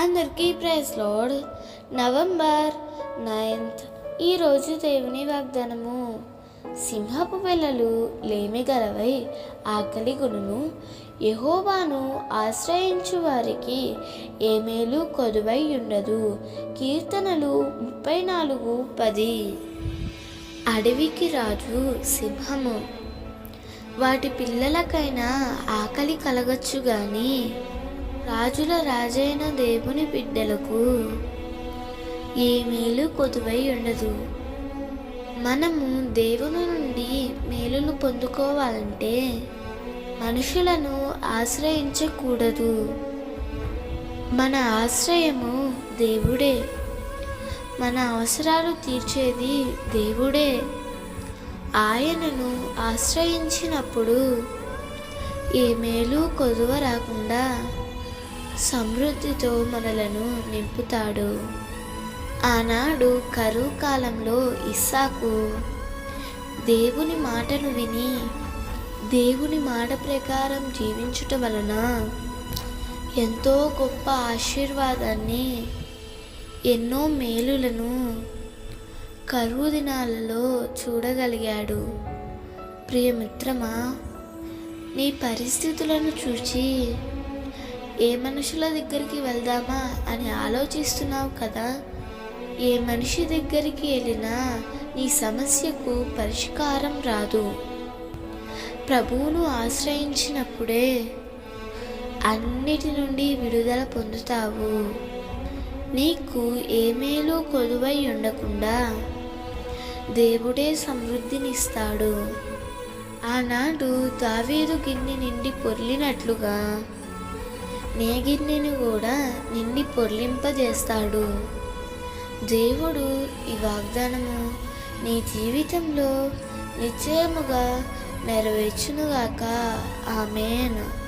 అందరికీ praise lord. November 9th ఈరోజు దేవుని వాగ్దానము. సింహపు పిల్లలు లేమిగలవై ఆకలి కొనును, యెహోవాను ఆశ్రయించు వారికి ఏ మేలు కొదువై ఉండదు. కీర్తనలు 34:10. అడవికి రాజు సింహము. వాటి పిల్లలకైనా ఆకలి కలగచ్చు గాని రాజుల రాజైన దేవుని బిడ్డలకు ఏ మేలు కొదువై ఉండదు. మనము దేవుని నుండి మేలును పొందుకోవాలంటే మనుషులను ఆశ్రయించకూడదు. మన ఆశ్రయము దేవుడే. మన అవసరాలు తీర్చేది దేవుడే. ఆయనను ఆశ్రయించినప్పుడు ఏ మేలు కొదువ రాకుండా సమృద్ధితో మనలను నింపుతాడు. ఆనాడు కరువు కాలంలో ఇస్సాకు దేవుని మాటను విని దేవుని మాట ప్రకారం జీవించుట వలన ఎంతో గొప్ప ఆశీర్వాదాన్ని, ఎన్నో మేలులను కరువు దినాలలో చూడగలిగాడు. ప్రియమిత్రమా, నీ పరిస్థితులను చూచి ఏ మనుషుల దగ్గరికి వెళ్దామా అని ఆలోచిస్తున్నావు కదా. ఏ మనిషి దగ్గరికి వెళ్ళినా నీ సమస్యకు పరిష్కారం రాదు. ప్రభువును ఆశ్రయించినప్పుడే అన్నిటి నుండి విడుదల పొందుతావు. నీకు ఏ మేలు కొదువై ఉండకుండా దేవుడే సమృద్ధినిస్తాడు. ఆనాడు దావీదు గిన్నె నిండి పొర్లినట్లుగా నీ గిన్నెను కూడా నిండి పొర్లింపజేస్తాడు. దేవుడు ఈ వాగ్దానము నీ జీవితంలో నిశ్చయముగా నెరవేర్చునుగాక. ఆమేన్.